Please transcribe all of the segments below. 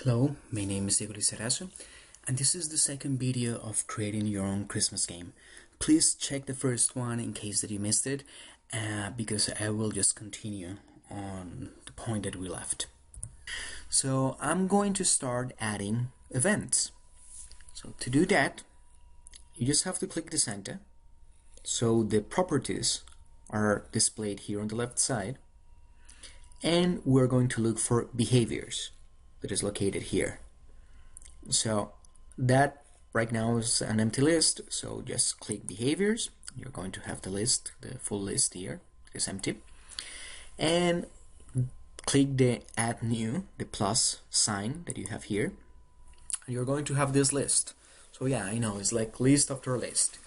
Hello, my name is Lizarazo, and this is the second video of creating your own Christmas game. Please check the first one in case that you missed it, because I will just continue on the point that we left. So I'm going to start adding events. So to do that, you just have to click the center. So the properties are displayed here on the left side, and we're going to look for behaviors. That is located here. So that right now is an empty list, so just click behaviors. You're going to have the list, the full list here. It is empty, and click the add new, the plus sign that you have here, and you're going to have this list. So yeah, I know it's like list after list.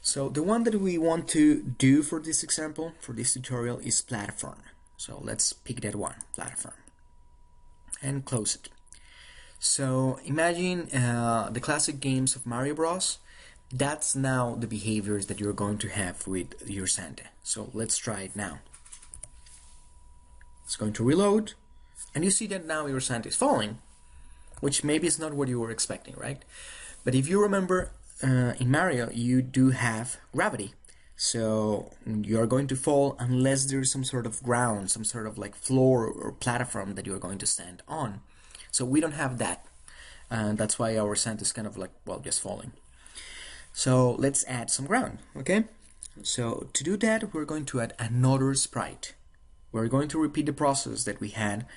So the one that we want to do for this example, for this tutorial, is platform. So let's pick that one, platform, and close it. So imagine the classic games of Mario Bros. That's now the behaviors that you're going to have with your Santa. So let's try it now. It's going to reload, and you see that now your Santa is falling, which maybe is not what you were expecting, right? But if you remember, in Mario you do have gravity. So you're going to fall unless there's some sort of ground, some sort of like floor or platform that you're going to stand on. So we don't have that, and that's why our Santa is kind of like, well, just falling. So let's add some ground, okay? So to do that, we're going to add another sprite. We're going to repeat the process that we had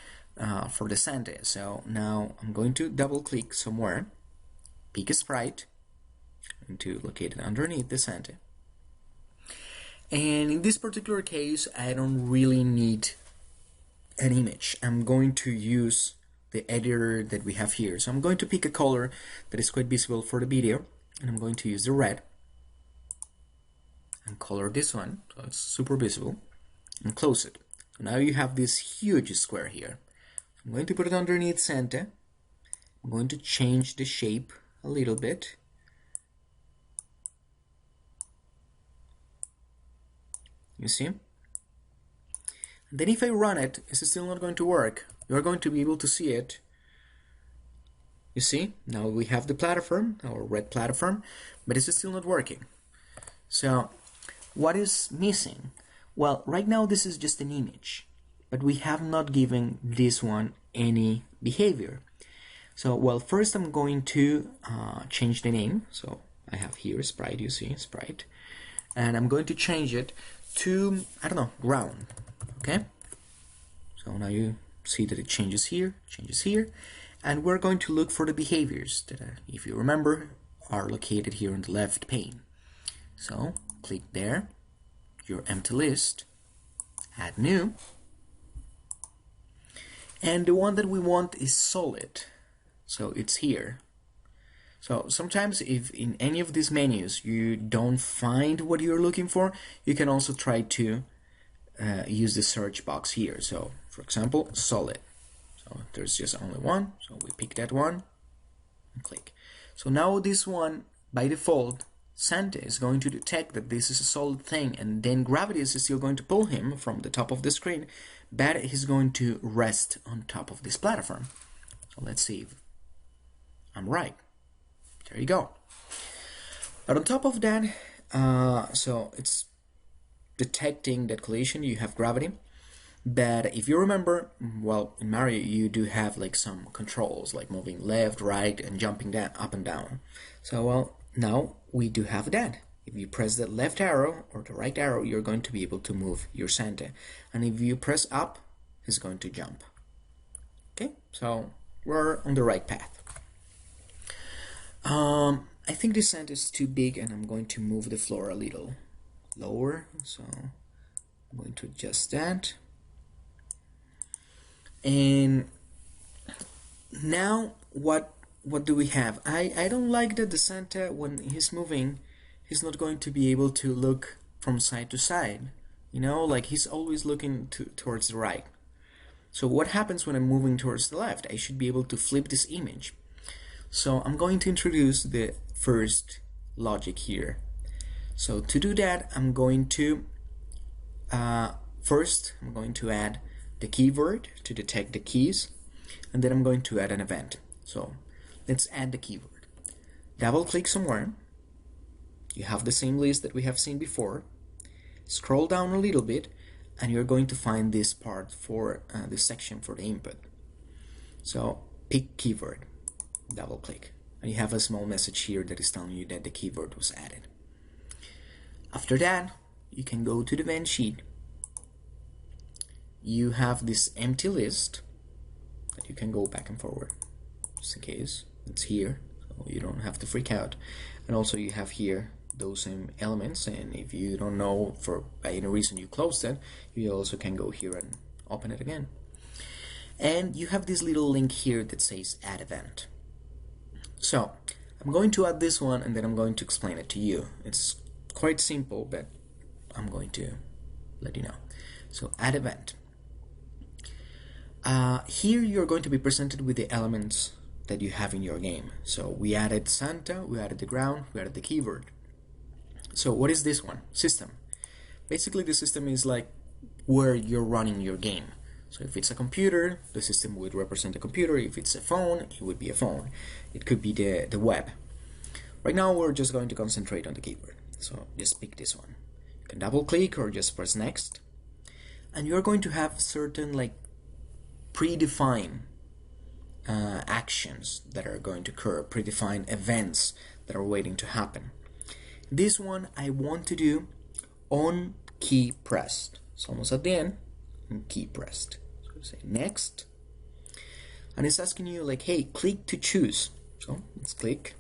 for the Santa. So now I'm going to double click somewhere, pick a sprite, and to locate it underneath the Santa. And in this particular case, I don't really need an image. I'm going to use the editor that we have here. So I'm going to pick a color that is quite visible for the video, and I'm going to use the red and color this one so it's super visible, and close it. So now you have this huge square here. I'm going to put it underneath Santa. I'm going to change the shape a little bit. You see? And then if I run it, it's still not going to work. You're going to be able to see it. You see? Now we have the platform, our red platform, but it's still not working. So what is missing? Well, right now this is just an image, but we have not given this one any behavior. So, well, first I'm going to change the name. So I have here sprite, you see, sprite. And I'm going to change it to, I don't know, ground, okay? So now you see that it changes here, and we're going to look for the behaviors that, if you remember, are located here on the left pane. So click there, your empty list, add new, and the one that we want is solid, so it's here. So sometimes if in any of these menus you don't find what you're looking for, you can also try to use the search box here. So for example, solid. So there's just only one, so we pick that one and click. So now this one, by default, Santa is going to detect that this is a solid thing, and then gravity is still going to pull him from the top of the screen, but he's going to rest on top of this platform. So let's see if I'm right. There you go. But on top of that, so it's detecting that collision, you have gravity. But if you remember, well, in Mario you do have like some controls, like moving left, right, and jumping down, up and down. So well, now we do have that. If you press the left arrow or the right arrow, you're going to be able to move your Santa. And if you press up, he's going to jump. Okay, so we're on the right path. I think this Santa is too big, and I'm going to move the floor a little lower. So I'm going to adjust that. And now what do we have? I don't like that the Santa, when he's moving, he's not going to be able to look from side to side. You know, like he's always looking towards the right. So what happens when I'm moving towards the left? I should be able to flip this image. So I'm going to introduce the first logic here. So to do that, I'm going to first I'm going to add the keyword to detect the keys. and then I'm going to add an event. So let's add the keyword. Double click somewhere. You have the same list that we have seen before. Scroll down a little bit and you're going to find this part for this section for the input. So pick keyword, double click, and you have a small message here that is telling you that the keyword was added. After that, you can go to the event sheet. You have this empty list that you can go back and forward, just in case it's here, so you don't have to freak out. And also you have here those same elements, and if you don't know for any reason you closed it, you also can go here and open it again. And you have this little link here that says add event. So I'm going to add this one and then I'm going to explain it to you. It's quite simple, but I'm going to let you know. So add event. Here you're going to be presented with the elements that you have in your game. So we added Santa, we added the ground, we added the keyword. So what is this one? System. Basically the system is like where you're running your game. So if it's a computer, the system would represent a computer. If it's a phone, it would be a phone. It could be the web. Right now we're just going to concentrate on the keyword. So just pick this one. You can double click or just press next. And you're going to have certain like predefined actions that are going to occur, predefined events that are waiting to happen. This one I want to do on key pressed. It's almost at the end, and key pressed. So say next, and it's asking you like, hey, click to choose. So let's click,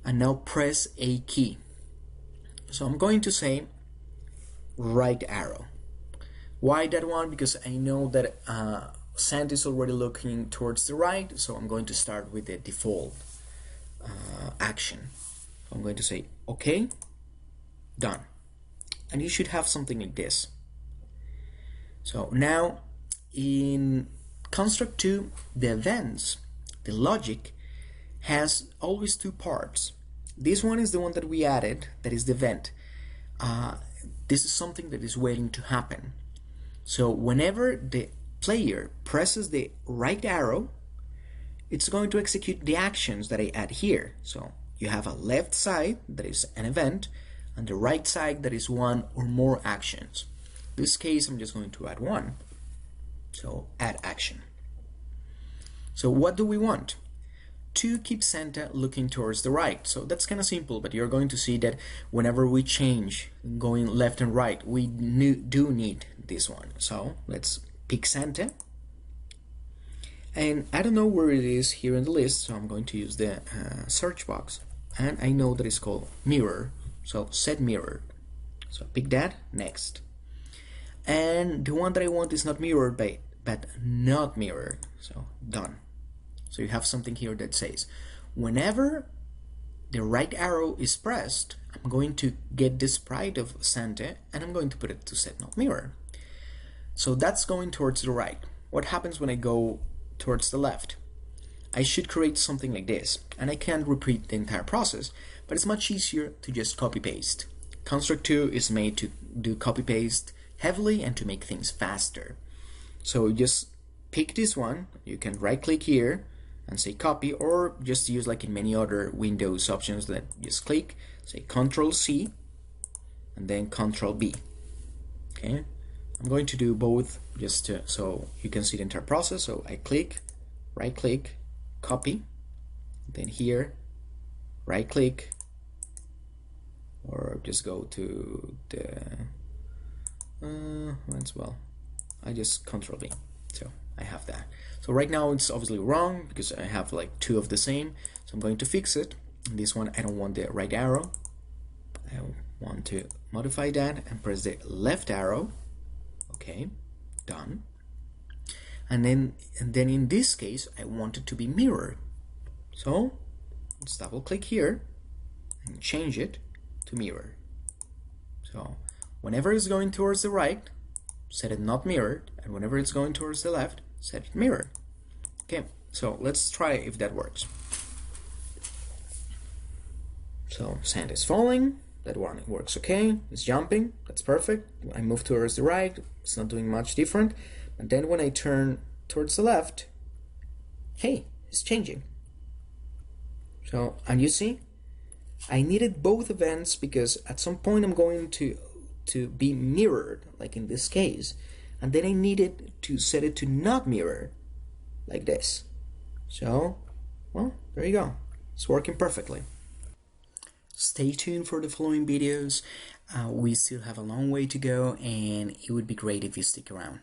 and now press a key. So I'm going to say right arrow. Why that one? Because I know that Sand is already looking towards the right, so I'm going to start with the default action. So I'm going to say OK, done, and you should have something like this. So now in construct 2, the events, the logic has always two parts. This one is the one that we added, that is the event. This is something that is waiting to happen. So whenever the player presses the right arrow, it's going to execute the actions that I add here. So you have a left side that is an event, and the right side that is one or more actions. In this case, I'm just going to add one. So add action. So what do we want? To keep Santa looking towards the right. So that's kind of simple, but you're going to see that whenever we change going left and right, we do need this one. So let's pick Santa. And I don't know where it is here in the list, so I'm going to use the search box. And I know that it's called mirror, so set mirror. So pick that, next. And the one that I want is not mirrored, but not mirrored, so done. So you have something here that says, whenever the right arrow is pressed, I'm going to get the sprite of Santa and I'm going to put it to set not mirror. So that's going towards the right. What happens when I go towards the left? I should create something like this, and I can't repeat the entire process, but it's much easier to just copy paste. Construct 2 is made to do copy paste heavily and to make things faster. So just pick this one, you can right click here and say copy, or just use like in many other Windows options that just click, say Control C and then Control B. Okay, I'm going to do both just so you can see the entire process. So I click, right click, copy, then here right click, or just go to the as well, I just Control V, so I have that. So right now it's obviously wrong because I have like two of the same, so I'm going to fix it. In this one I don't want the right arrow, I want to modify that and press the left arrow. Okay, done. And then in this case I want it to be mirrored, so let's double click here and change it to mirror. So whenever it's going towards the right, set it not mirrored, and whenever it's going towards the left, set it mirrored. Okay, so let's try if that works. So sand is falling, that one works okay, it's jumping, that's perfect. When I move towards the right, it's not doing much different. And then when I turn towards the left, hey, it's changing. So, and you see, I needed both events because at some point I'm going to be mirrored, like in this case, and then I needed to set it to not mirror, like this. So, well, there you go. It's working perfectly. Stay tuned for the following videos. We still have a long way to go, and it would be great if you stick around.